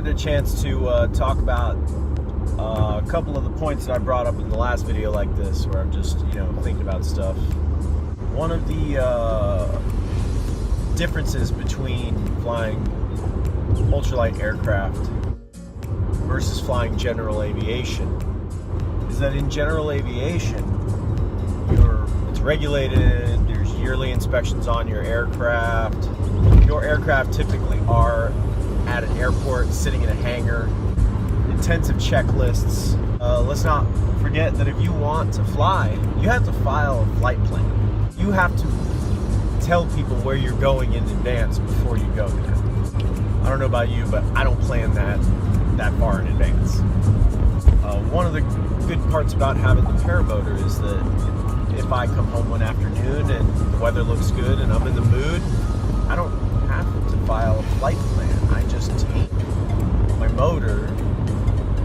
wanted a chance to talk about a couple of the points that I brought up in the last video like this, where I'm just, thinking about stuff. One of the differences between flying ultralight aircraft versus flying general aviation is that in general aviation, it's regulated, there's yearly inspections on your aircraft. Your aircraft typically are at an airport, sitting in a hangar, intensive checklists. Let's not forget that if you want to fly, you have to file a flight plan. You have to tell people where you're going in advance before you go there. I don't know about you, but I don't plan that far in advance. One of the good parts about having the Paramotor is that if I come home one afternoon and the weather looks good and I'm in the mood, I don't have to file a flight plan. I just take my motor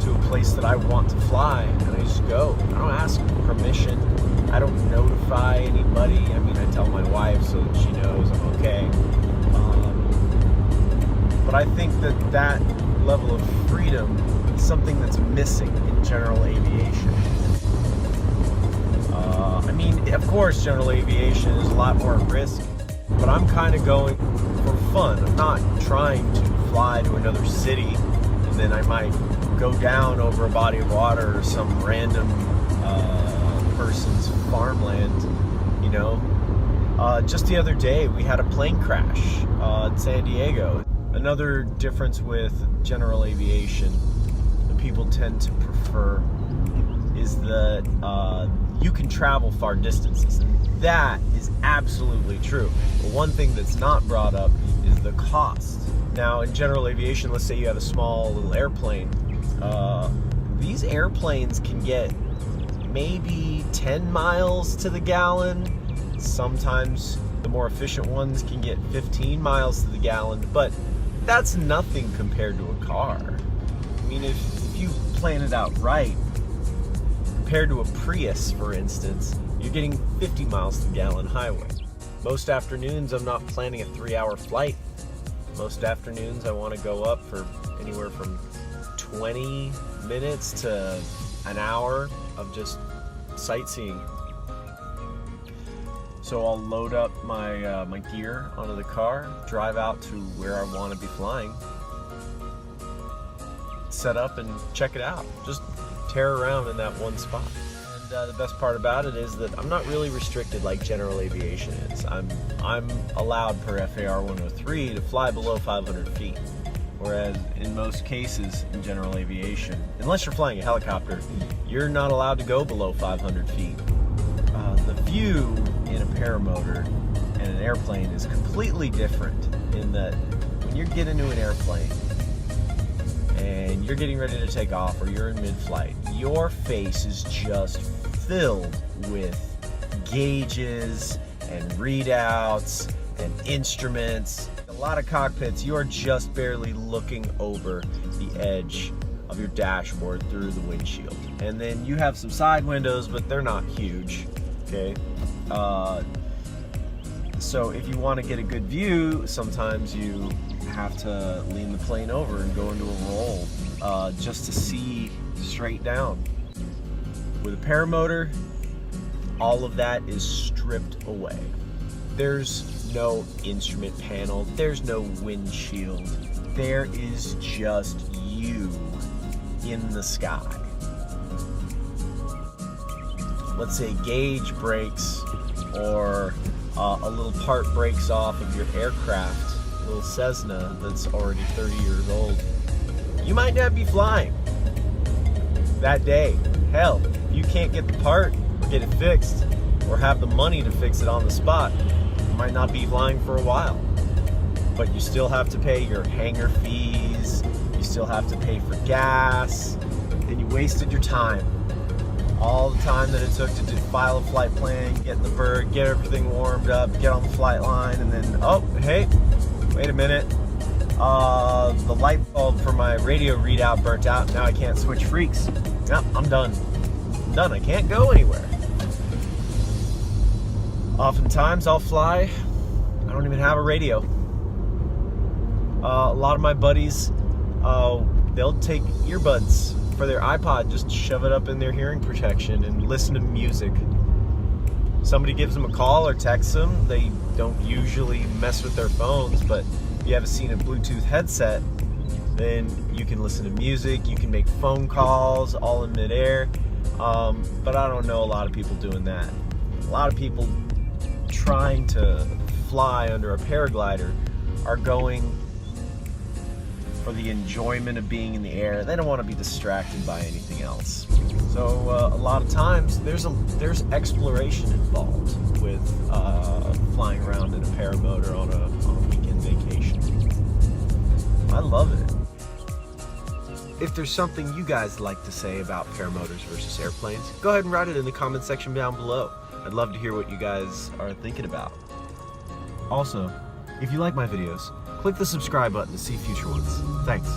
to a place that I want to fly and I just go. I don't ask permission. I don't notify anybody. I mean, I tell my wife so that she knows I'm okay. But I think that level of freedom is something that's missing in general aviation. I mean, of course, general aviation is a lot more risk, but I'm kind of going for fun. I'm not trying to fly to another city and then I might go down over a body of water or some random person's farmland, Just the other day, we had a plane crash in San Diego. Another difference with general aviation that people tend to prefer is that you can travel far distances, and that is absolutely true. But one thing that's not brought up is the cost. Now, in general aviation, let's say you have a small little airplane. These airplanes can get maybe 10 miles to the gallon. Sometimes the more efficient ones can get 15 miles to the gallon, but that's nothing compared to a car. I mean, if you plan it out right, compared to a Prius, for instance, you're getting 50 miles to the gallon highway. Most afternoons, I'm not planning a 3-hour flight. Most afternoons, I want to go up for anywhere from 20 minutes to an hour of just sightseeing. So I'll load up my gear onto the car, drive out to where I want to be flying, set up and check it out. Just tear around in that one spot. And the best part about it is that I'm not really restricted like general aviation is. I'm allowed per FAR 103 to fly below 500 feet. Whereas in most cases in general aviation, unless you're flying a helicopter, you're not allowed to go below 500 feet. The view in a paramotor and an airplane is completely different in that when you get into an airplane and you're getting ready to take off or you're in mid-flight, your face is just filled with gauges and readouts and instruments. A lot of cockpits, you are just barely looking over the edge of your dashboard through the windshield. And then you have some side windows, but they're not huge, okay? So if you want to get a good view, sometimes you have to lean the plane over and go into a roll just to see straight down. With a paramotor, all of that is stripped away. There's no instrument panel, there's no windshield, there is just you in the sky. Let's say gauge breaks or a little part breaks off of your aircraft, a little Cessna that's already 30 years old. You might not be flying that day. Hell, you can't get the part or get it fixed or have the money to fix it on the spot. You might not be flying for a while, but you still have to pay your hangar fees, you still have to pay for gas, and you wasted your time. All the time that it took to file a flight plan, get in the bird, get everything warmed up, get on the flight line, and then, oh, hey, wait a minute. The light bulb for my radio readout burnt out. Now I can't switch freaks. Yep, I'm done. I'm done. I can't go anywhere. Oftentimes I'll fly. I don't even have a radio. A lot of my buddies they'll take earbuds for their iPod, just shove it up in their hearing protection and listen to music. Somebody gives them a call or texts them. They don't usually mess with their phones, but if you have a Bluetooth headset, then you can listen to music, you can make phone calls all in midair. But I don't know a lot of people doing that. A lot of people trying to fly under a paraglider are going for the enjoyment of being in the air. They don't want to be distracted by anything else. So a lot of times there's exploration involved with flying around in a paramotor on a weekend vacation. I love it. If there's something you guys like to say about paramotors versus airplanes, go ahead and write it in the comment section down below. I'd love to hear what you guys are thinking about. Also, if you like my videos, click the subscribe button to see future ones. Thanks.